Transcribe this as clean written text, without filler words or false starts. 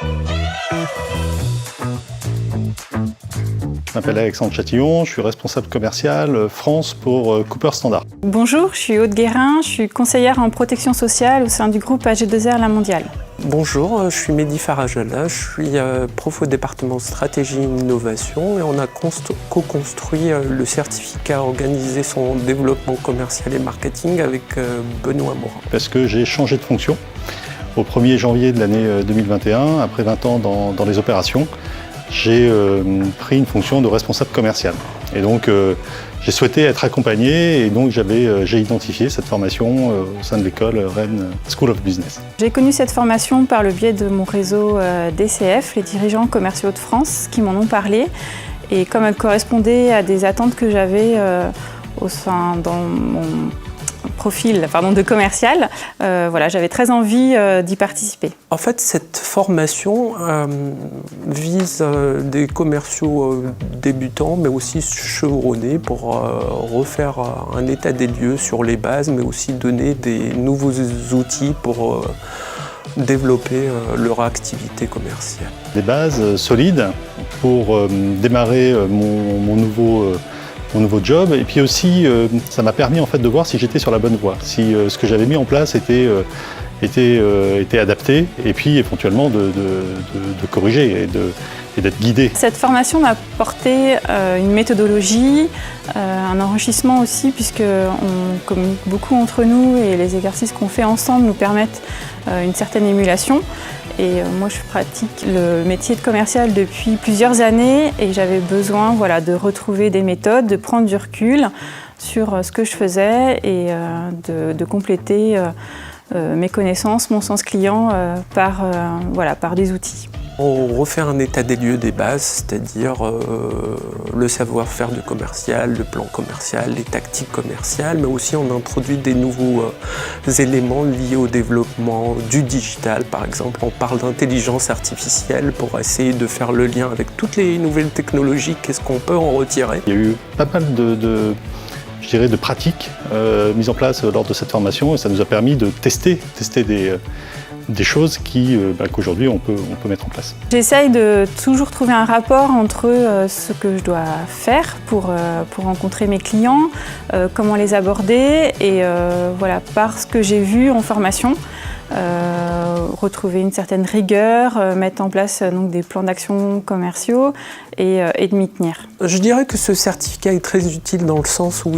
Je m'appelle Alexandre Chatillon, je suis responsable commercial France pour Cooper Standard. Bonjour, je suis Aude Guérin, je suis conseillère en protection sociale au sein du groupe AG2R La Mondiale. Bonjour, je suis Mehdi Farajala, je suis prof au département stratégie et innovation et on a co-construit le certificat organisé son développement commercial et marketing avec Benoît Morin. Parce que j'ai changé de fonction au 1er janvier de l'année 2021, après 20 ans dans les opérations. J'ai pris une fonction de responsable commercial. Et donc j'ai souhaité être accompagné et donc j'ai identifié cette formation au sein de l'école Rennes School of Business. J'ai connu cette formation par le biais de mon réseau DCF, les dirigeants commerciaux de France, qui m'en ont parlé. Et comme elle correspondait à des attentes que j'avais dans mon profil de commercial, j'avais très envie d'y participer. En fait, cette formation vise des commerciaux débutants, mais aussi chevronnés pour refaire un état des lieux sur les bases, mais aussi donner des nouveaux outils pour développer leur activité commerciale. Des bases solides pour démarrer mon nouveau job, et puis aussi ça m'a permis en fait de voir si j'étais sur la bonne voie, si ce que j'avais mis en place était adapté, et puis éventuellement de corriger et d'être guidé. Cette formation m'a apporté une méthodologie, un enrichissement aussi, puisqu'on communique beaucoup entre nous et les exercices qu'on fait ensemble nous permettent une certaine émulation. Et moi, je pratique le métier de commercial depuis plusieurs années et j'avais besoin de retrouver des méthodes, de prendre du recul sur ce que je faisais et de compléter mes connaissances, mon sens client par des outils. On refait un état des lieux des bases, c'est-à-dire le savoir-faire du commercial, le plan commercial, les tactiques commerciales, mais aussi on introduit des nouveaux éléments liés au développement du digital. Par exemple, on parle d'intelligence artificielle pour essayer de faire le lien avec toutes les nouvelles technologies, qu'est-ce qu'on peut en retirer. Il y a eu pas mal de pratiques mises en place lors de cette formation et ça nous a permis de tester des choses qu'aujourd'hui on peut mettre en place. J'essaye de toujours trouver un rapport entre ce que je dois faire pour rencontrer mes clients, comment les aborder et par ce que j'ai vu en formation, retrouver une certaine rigueur, mettre en place des plans d'action commerciaux et de m'y tenir. Je dirais que ce certificat est très utile dans le sens où